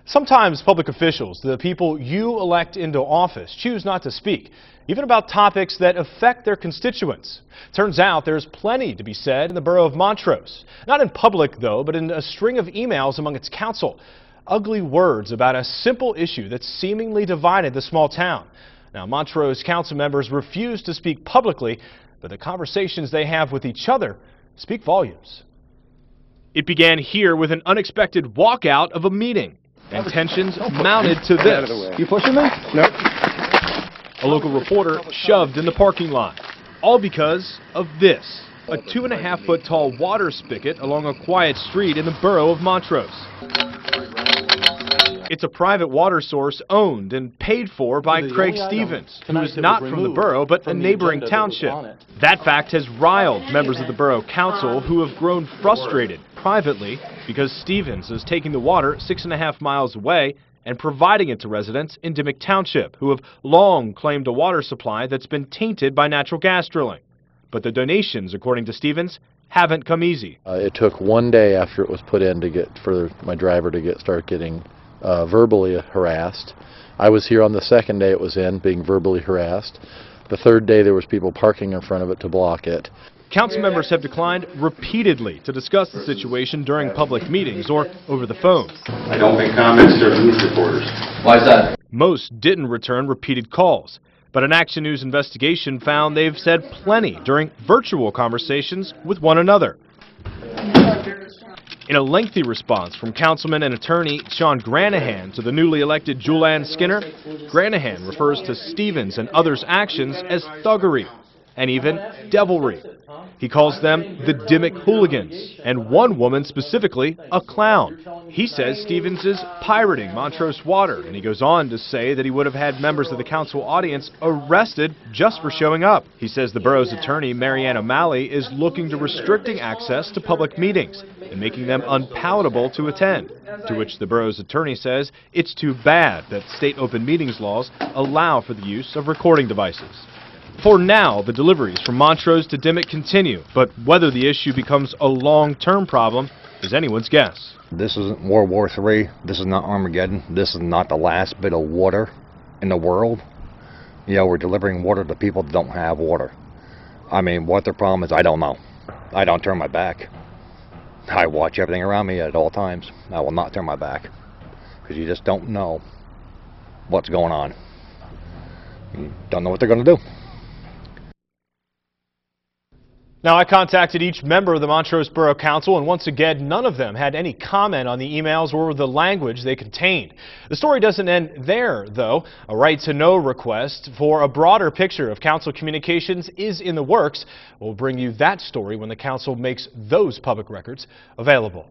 Sometimes public officials, the people you elect into office, choose not to speak, even about topics that affect their constituents. Turns out there's plenty to be said in the borough of Montrose. Not in public, though, but in a string of emails among its council. Ugly words about a simple issue that seemingly divided the small town. Now, Montrose council members refuse to speak publicly, but the conversations they have with each other speak volumes. It began here with an unexpected walkout of a meeting. And tensions mounted to this. You pushing me? Nope. A local reporter shoved in the parking lot. All because of this. A 2.5-foot tall water spigot along a quiet street in the borough of Montrose. It's a private water source owned and paid for by Craig Stevens, who is not from the borough but a neighboring township. That fact has riled members of the borough council who have grown frustrated privately because Stevens is taking the water 6.5 miles away and providing it to residents in Dimock Township who have long claimed a water supply that's been tainted by natural gas drilling. But the donations, according to Stevens, haven't come easy. It took one day after it was put in to get for my driver to start getting verbally harassed. I was here on the second day it was in, being verbally harassed. The third day there was people parking in front of it to block it. Council members have declined repeatedly to discuss the situation during public meetings or over the phone. I don't make comments to news reporters. Why is that? Most didn't return repeated calls, but an Action News investigation found they've said plenty during virtual conversations with one another. In a lengthy response from Councilman and attorney Sean Granahan to the newly elected Julianne Skinner, Granahan refers to Stevens and others' actions as thuggery and even devilry. He calls them the Dimock hooligans, and one woman specifically a clown. He says Stevens is pirating Montrose water, and he goes on to say that he would have had members of the council audience arrested just for showing up. He says the borough's attorney, Marianne O'Malley, is looking to restricting access to public meetings and making them unpalatable to attend, to which the borough's attorney says it's too bad that state open meetings laws allow for the use of recording devices. For now, the deliveries from Montrose to Dimock continue, but whether the issue becomes a long-term problem is anyone's guess. This isn't World War III. This is not Armageddon. This is not the last bit of water in the world. You know, we're delivering water to people that don't have water. I mean, what their problem is, I don't know. I don't turn my back. I watch everything around me at all times. I will not turn my back because you just don't know what's going on. You don't know what they're going to do. Now, I contacted each member of the Montrose Borough Council, and once again, none of them had any comment on the emails or the language they contained. The story doesn't end there, though. A right-to-know request for a broader picture of council communications is in the works. We'll bring you that story when the council makes those public records available.